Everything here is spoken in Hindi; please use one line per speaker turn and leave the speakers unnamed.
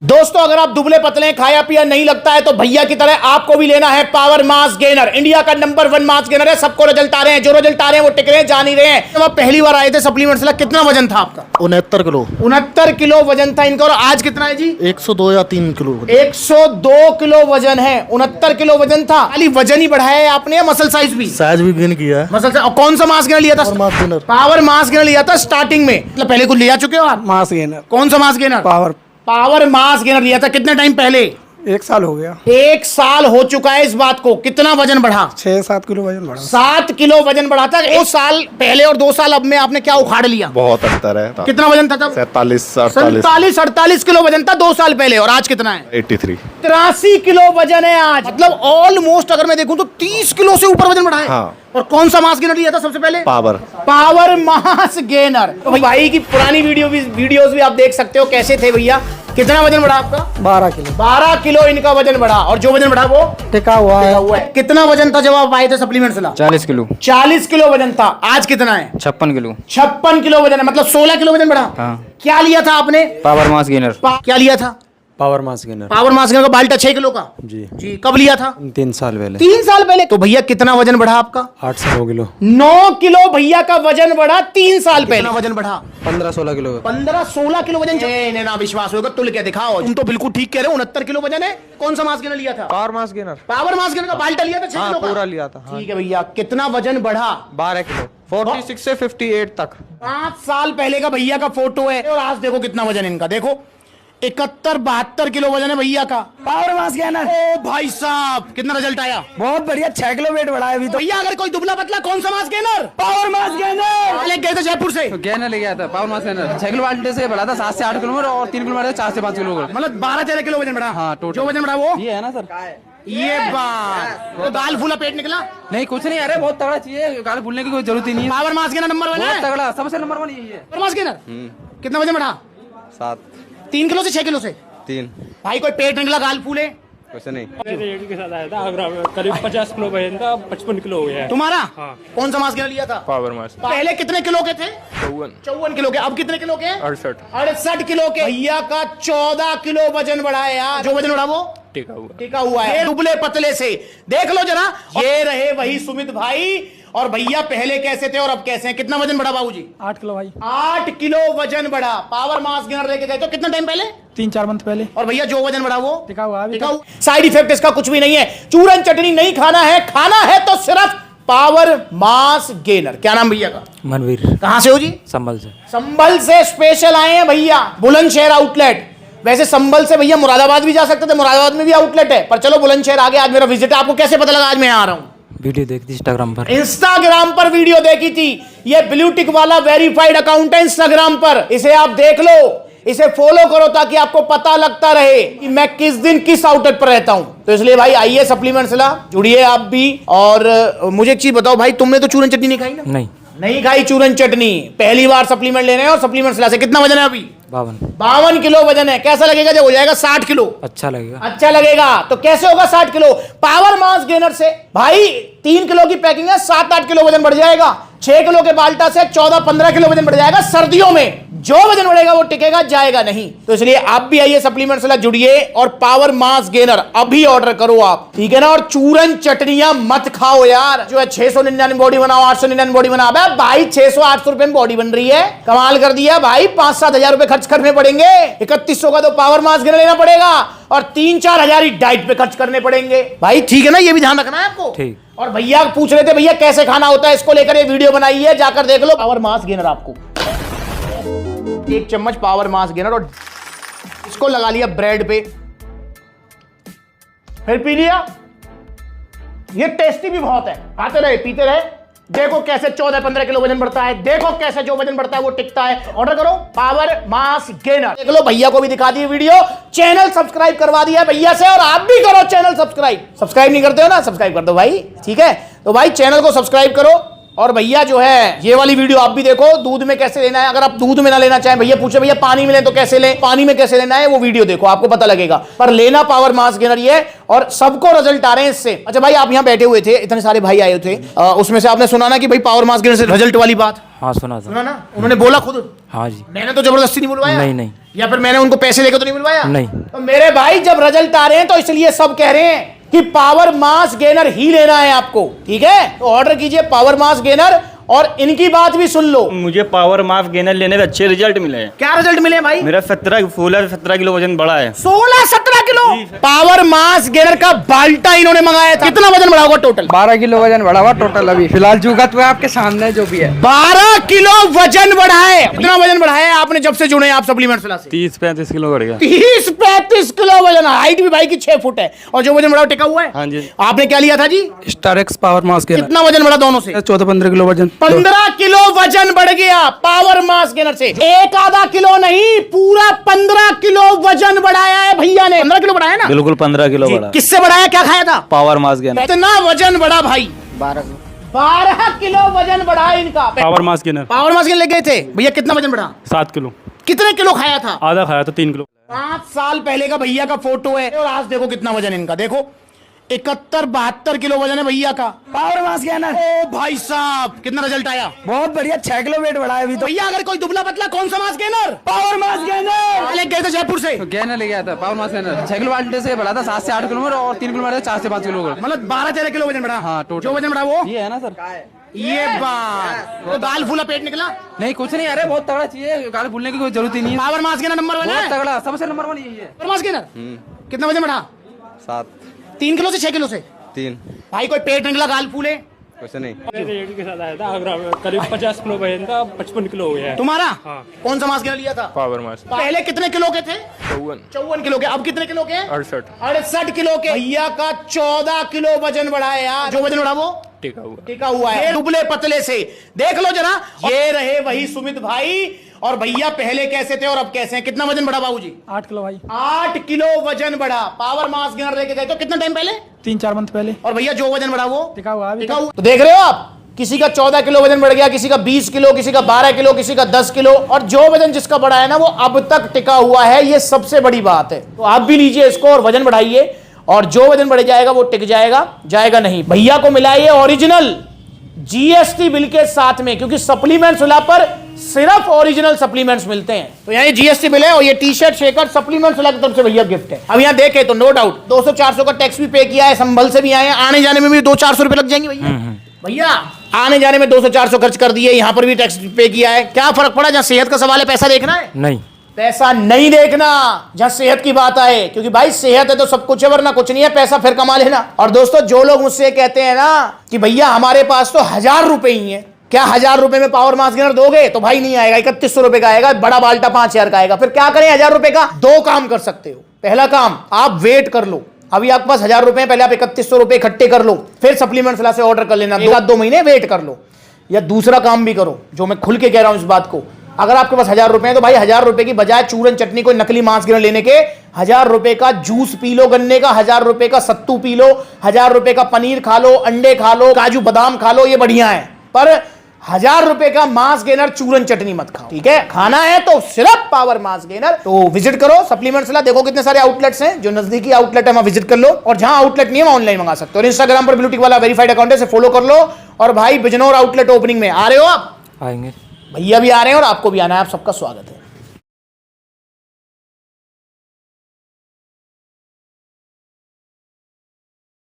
दोस्तों अगर आप दुबले पतले खाया पिया नहीं लगता है तो भैया की तरह आपको भी लेना है पावर मास गेनर। इंडिया का नंबर 1 मास गेनर है। सबको रिजल्ट आ रहे हैं, जो रिजल्ट आ रहे हैं वो टिक रहे हैं, जा नहीं रहे हैं। जब आप पहली बार आए थे सप्लीमेंट्स ला, कितना वजन था आपका?
69 किलो।
69 किलो वजन था इनका। और आज कितना है जी?
102 या 3 किलो।
102 किलो वजन है। 69 किलो वजन था। खाली वजन ही बढ़ाया है आपने या मसल साइज भी?
साइज भी गेन किया है।
Muscle size. और कौन सा मास गेनर लिया था? पावर मास गेनर लिया था स्टार्टिंग में। मतलब पहले कुछ लिया चुके हो आप?
Mass gainer.
कौन सा mass gainer? Power mass gainer लिया था। कितने टाइम पहले?
1 साल हो गया।
1 साल हो चुका है इस बात को। कितना वजन बढ़ा?
6-7 किलो वजन बढ़ा।
7 किलो वजन बढ़ा था 1 साल पहले और 2 साल अब में आपने क्या उखाड़ लिया?
बहुत अंतर है।
कितना वजन था तब? 47-48 किलो वजन था 2 साल पहले। और आज कितना है?
83।
83 किलो वजन है आज। मतलब ऑलमोस्ट अगर मैं देखूं तो 30 किलो से ऊपर वजन बढ़ा है।
हाँ।
और कौन सा मास गेनर लिया था सबसे पहले?
Power
mass gainer. तो भाई की पुरानी वीडियोस भी आप देख सकते हो कैसे थे भैया। कितना वजन बढ़ा आपका?
12 किलो।
12 किलो इनका वजन बढ़ा। और जो वजन बढ़ा वो
टिका हुआ है।
कितना वजन था जब आप आए थे सप्लीमेंट्स ला?
40 किलो।
40 किलो वजन था। आज कितना है?
56 किलो।
56 किलो वजन है। मतलब 16 किलो वजन बढ़ा।
हाँ।
क्या लिया था आपने?
Power mass gainer.
क्या लिया था?
Power mass gainer.
Power mass gainer का बाल्टा 6 किलो का। जी कब लिया था?
3 साल पहले।
3 साल पहले। तो भैया कितना वजन बढ़ा आपका?
8 से 9 किलो।
9 किलो भैया का वजन बढ़ा 3 साल पहले। कितना वजन बढ़ा?
15-16 किलो।
15-16 किलो वजन। ना विश्वास होगा तुल के दिखाओ। तुम तो बिल्कुल ठीक कह रहे हो। 69 किलो वजन है। कौन सा मास गेनर लिया था?
Power mass gainer.
Power mass gainer का बाल्टा लिया था 6 किलो का?
पूरा लिया था।
ठीक है भैया। कितना वजन बढ़ा?
12 किलो। 46 से 58 तक।
5 साल पहले का भैया का फोटो है और आज देखो कितना वजन है इनका। देखो 71-72 किलो वजन है भैया का।
Power mass gainer.
ओ भाई साहब कितना रिजल्ट आया?
बहुत बढ़िया। 6 किलो वेट बढ़ा है अभी तो।
भैया अगर कोई दुबला पतला कौन सा mass gainer?
Power mass gainer.
लेके गए थे जयपुर से।
गेनर ले गया था पावर मास गेनर। 6 किलो बाल्टे से बढ़ा था 7 से 8 किलो और 3 किलो बढ़ा 4 से 5 किलो।
मतलब 12-13 किलो वजन बढ़ा।
हाँ, टोटल।
जो वजन बढ़ा वो
ये है ना सर?
ये बात तो दाल फूला पेट निकला।
नहीं कुछ नहीं। अरे बहुत तगड़ा चाहिए। गाल भूलने की कोई जरूरत ही नहीं है।
पावर मास गेनर नंबर 1
बहुत
है।
तगड़ा सबसे नंबर 1 यही है।
Power mass gainer. कितना वजन बढ़ा?
7।
3 किलो से 6 किलो से।
3।
भाई कोई पेट निकला गाल फूले?
कुछ नहीं।
के साथ आया था आगरा में। करीब 50 किलो वजन था। 55 किलो हो गया है।
तुम्हारा?
हाँ।
कौन सा मास गेनर लिया था?
Power mass.
पहले कितने किलो के थे? 54 किलो के। अब कितने किलो के? 68 किलो के। भैया का 14 किलो वजन बढ़ा है यार। जो वजन बढ़ा वो टिका हुआ है। दुबले पतले से देख लो जरा। ये रहे वही सुमित भाई। और भैया पहले कैसे थे और अब कैसे हैं? कितना वजन बढ़ा बाबूजी?
8 किलो भाई।
8 किलो वजन बढ़ा। पावर मास गेनर लेके गए तो कितना टाइम पहले?
3-4 मंथ पहले।
और भैया जो वजन बढ़ा वो
टिका हुआ है।
साइड इफेक्ट इसका कुछ भी नहीं है। चूरन चटनी नहीं खाना है। खाना है तो सिर्फ पावर मास गेनर। क्या नाम भैया का?
मनवीर।
कहां से हो जी?
संभल से।
संभल से स्पेशल आए हैं भैया। बुलंदशहर आउटलेट। वैसे संभल से भैया मुरादाबाद भी जा सकते थे। मुरादाबाद में भी आउटलेट है। पर चलो बुलंदशहर आगे आज मेरा विजिट है। आपको कैसे पता लगा आज मैं आ रहा हूं?
वीडियो देखी थी
इंस्टाग्राम पर वीडियो देखी थी। ये ब्लू टिक वाला वेरीफाइड अकाउंट है इंस्टाग्राम पर। इसे आप देख लो, इसे फॉलो करो ताकि आपको पता लगता रहे कि मैं किस दिन किस आउटलेट पर रहता हूं। तो इसलिए भाई आइए सप्लीमेंट्स ला, जुड़िए आप भी। और मुझे एक चीज बताओ भाई, तुमने तो चूरन चटनी नहीं खाई ना? नहीं खाई चूरन चटनी। पहली बार सप्लीमेंट लेने हैं और सप्लीमेंट्स ला से कितना वजन है अभी? 52 किलो वजन है। कैसा लगेगा जब हो जाएगा 60 किलो? अच्छा लगेगा। तो कैसे होगा 60 किलो? पावर मास गेनर से भाई 3 किलो की पैकिंग है। 7-8 किलो वजन बढ़ जाएगा। 6 किलो के बाल्टा से 14-15 किलो वजन बढ़ जाएगा। सर्दियों में जो वजन बढ़ेगा वो टिकेगा, जाएगा नहीं। तो इसलिए आप भी आइए सप्लीमेंट्स से जुड़िए और पावर मास गेनर अभी ऑर्डर करो आप, ठीक है ना? और चूरन चटनियां मत खाओ यार। जो है 699 बॉडी बनाओ, 899 बॉडी बनाओ। भाई 600-800 रुपए में बॉडी बन रही है। कमाल कर दिया भाई। 5-7 हजार रुपए खर्च करने पड़ेंगे। 3100 का तो पावर मास गेनर लेना पड़ेगा और 3-4 हजार ही डाइट पे खर्च करने पड़ेंगे भाई, ठीक है ना? ये भी ध्यान रखना है आपको। ठीक। और भैया पूछ रहे थे भैया कैसे खाना होता है, इसको लेकर ये वीडियो बनाई है, जाकर देख लो। पावर मास गेनर आपको 1 चम्मच पावर मास गेनर और इसको लगा लिया ब्रेड पे, फिर पी लिया। ये टेस्टी भी बहुत है। खाते रहे पीते रहे। देखो कैसे 14-15 किलो वजन बढ़ता है। देखो कैसे जो वजन बढ़ता है वो टिकता है। ऑर्डर करो पावर मास गेनर। देख लो भैया को भी दिखा दी वीडियो। चैनल सब्सक्राइब करवा दिया भैया से और आप भी करो चैनल सब्सक्राइब। सब्सक्राइब नहीं करते हो ना? सब्सक्राइब कर दो भाई, ठीक है? तो भाई चैनल को सब्सक्राइब करो। और भैया जो है ये वाली वीडियो आप भी देखो, दूध में कैसे लेना है। अगर आप दूध में ना लेना चाहें, भैया पूछे भैया पानी में लें तो कैसे लें, पानी में कैसे लेना है, वो वीडियो देखो, आपको पता लगेगा। पर लेना पावर मास गेनर ये, और सबको रिजल्ट आ रहे हैं इससे। अच्छा भाई आप यहाँ बैठे हुए थे, इतने सारे भाई आए थे, उसमें से आपने सुना ना कि भाई पावर मास गेनर से रिजल्ट वाली बात?
हाँ सुना था।
सुना ना? उन्होंने बोला खुद?
हाँ जी।
मैंने तो जबरदस्ती नहीं बुलवाया।
नहीं।
या फिर मैंने उनको पैसे लेकर तो नहीं मिलवाया?
नहीं।
तो मेरे भाई जब रिजल्ट आ रहे हैं तो इसलिए सब कह रहे हैं कि पावर मास गेनर ही लेना है आपको, ठीक है? तो ऑर्डर कीजिए पावर मास गेनर और इनकी बात भी सुन लो।
मुझे पावर माफ गेनर लेने में अच्छे रिजल्ट मिले हैं।
क्या रिजल्ट मिले भाई?
मेरा 17 किलो वजन बढ़ा है।
16-17 किलो पावर मास गेनर का बाल्टा इन्होंने मंगाया था। कितना वजन बढ़ा होगा टोटल?
12 किलो वजन बढ़ा हुआ टोटल अभी फिलहाल जुगत हुआ आपके सामने जो भी है।
12 किलो वजन बढ़ा है। कितना वजन बढ़ाया है आपने जब से जुड़े हैं आप सप्लीमेंट्स से?
30-35 किलो बढ़ गया।
30-35 किलो वजन। हाइट भी भाई की 6 फुट है और जो वजन बढ़ा टिका हुआ है।
हाँ जी।
आपने क्या लिया था जी?
Starex power mass gainer.
कितना वजन बढ़ा दोनों से?
14-15 किलो वजन।
15 किलो वजन बढ़ गया पावर मास गेनर से। एक आधा किलो नहीं, पूरा 15 किलो वजन बढ़ाया है भैया ने। 15 किलो बढ़ाया ना?
बिल्कुल 15 किलो बढ़ा।
किससे बढ़ाया? क्या खाया था?
Power mass gainer.
इतना वजन बढ़ा भाई। 12 किलो वजन बढ़ा इनका।
Power mass gainer
power mass gainer ले गए थे भैया। कितना वजन बढ़ा?
7 किलो।
कितने किलो खाया था?
आधा खाया तो 3 किलो।
5 साल पहले का भैया का फोटो है और आज देखो कितना वजन इनका। देखो 71-72 किलो वजन है भैया का।
Power mass gainer.
ओ भाई साहब कितना रिजल्ट आया?
बहुत बढ़िया, 6 किलो वेट बढ़ा है अभी तो।
भैया अगर कोई दुबला पतला कौन सा mass gainer?
Power mass gainer.
ले गए थे जयपुर से।
तो गेनर ले गया था पावर मास गेनर 6 किलो वाले से बढ़ा था 7 से 8 किलो में और 3 किलो में 4 से 5 किलो।
मतलब 12-13 किलो वजन बढ़ा।
हाँ, टोटल।
जो वजन बढ़ा वो
ये है ना सर?
ये बात तो दाल फूला पेट निकला।
नहीं कुछ नहीं, अरे बहुत तगड़ा चाहिए, गाली भूलने की कोई जरूरत ही नहीं है।
पावर मास गेनर नंबर 1
बहुत
है।
तगड़ा, सबसे नंबर 1 यही है।
पावर मास गेनर कितना वजन बढ़ा?
7
3 किलो से 6 किलो से।
3
भाई कोई पेट निकला, गाल फूले?
कुछ नहीं।
रेडी के साथ आया था आगरा में, करीब 50 किलो वजन था, 55 किलो हो गया है।
तुम्हारा?
हाँ।
कौन सा मास गेनर लिया था?
पावर मास
पहले कितने किलो के थे? 54 किलो के। अब कितने किलो के? 68 किलो के। भैया का 14 किलो वजन बढ़ा है यार। जो वजन बढ़ा वो टिका हुआ है दुबले पतले से। देख लो जरा। ये रहे वही सुमित भाई। और भैया पहले कैसे थे और अब कैसे हैं? कितना वजन बढ़ा बाबूजी?
8 किलो भाई।
8 किलो वजन बढ़ा। पावर मास गेनर लेके गए तो कितना टाइम पहले?
3-4 मंथ पहले।
और भैया जो वजन बढ़ा वो
टिका हुआ अभी
टिका हुआ। तो देख रहे हो आप, किसी का 14 किलो वजन बढ़ गया, किसी का 20 किलो, किसी का 12 किलो, किसी का 10 किलो। और जो वजन जिसका बढ़ा है ना वो अब तक टिका हुआ है। ये सबसे बड़ी बात है। तो आप भी लीजिए इसको और वजन बढ़ाइए और जो वजन बढ़ जाएगा वो टिक जाएगा, जाएगा नहीं। भैया को मिला ये ओरिजिनल जीएसटी बिल के साथ में, क्योंकि सप्लीमेंट्स वाला पर सिर्फ ओरिजिनल सप्लीमेंट्स मिलते हैं। तो यहाँ ये जीएसटी बिल है और ये टी शर्ट शेकर सप्लीमेंट्स वाला की तरफ से भैया गिफ्ट है। अब यहाँ देखे तो नो डाउट 200-400 का टैक्स भी पे किया है, संभल से भी आए हैं, आने जाने में भी 200-400 रुपए लग जाएंगे भैया। भैया आने जाने में 200-400 खर्च कर दिए, यहाँ पर भी टैक्स पे किया है। क्या फर्क पड़ा? जहाँ सेहत का सवाल है पैसा देखना है?
नहीं,
पैसा नहीं देखना जहां सेहत की बात आए, क्योंकि भाई सेहत है तो सब कुछ है, वरना कुछ नहीं है। पैसा फिर कमा लेना। और दोस्तों जो लोग मुझसे कहते हैं ना कि भैया हमारे पास तो 1000 रुपए ही है, क्या 1000 रुपए में पावर मास गेनर दोगे? तो भाई नहीं आएगा। 3100 रुपए का आएगा, बड़ा बाल्टा 5000 का आएगा। फिर क्या करें 1000 रुपए का? 2 काम कर सकते हो। पहला काम, आप वेट कर लो। अभी आपके पास 1000 रुपए पहले आप 3100 रुपए इकट्ठे कर लो, फिर सप्लीमेंट्स से ऑर्डर कर लेना। 1-2 महीने वेट कर लो। या दूसरा काम भी करो, जो मैं खुल के कह रहा हूं इस बात को, अगर आपके पास 1000 रुपए हैं तो भाई 1000 रुपए की बजाय चूरन चटनी कोई नकली मांस गेनर लेने के 1000 रुपए का जूस पी लो गन्ने का, 1000 रुपए का सत्तू पी लो, 1000 रुपए का पनीर खा लो, अंडे खा लो, काजू बादाम खा लो, ये बढ़िया है। पर 1000 रुपए का मांस गेनर चूरन चटनी मत खाओ, ठीक है? खाना है तो सिर्फ पावर मांस गेनर। तो विजिट करो सप्लीमेंट्स ला, देखो कितने सारे आउटलेट्स हैं। जो नजदीकी आउटलेट है वहां विजिट कर लो, और जहां आउटलेट नहीं है वहां ऑनलाइन मंगा सकते हो। और इंस्टाग्राम पर ब्लूटिक वाला वेरीफाइड अकाउंट है, से फॉलो कर लो। और भाई बिजनौर आउटलेट ओपनिंग में आ रहे हो आप?
आएंगे।
भैया भी आ रहे हैं और आपको भी आना है। आप सबका स्वागत है।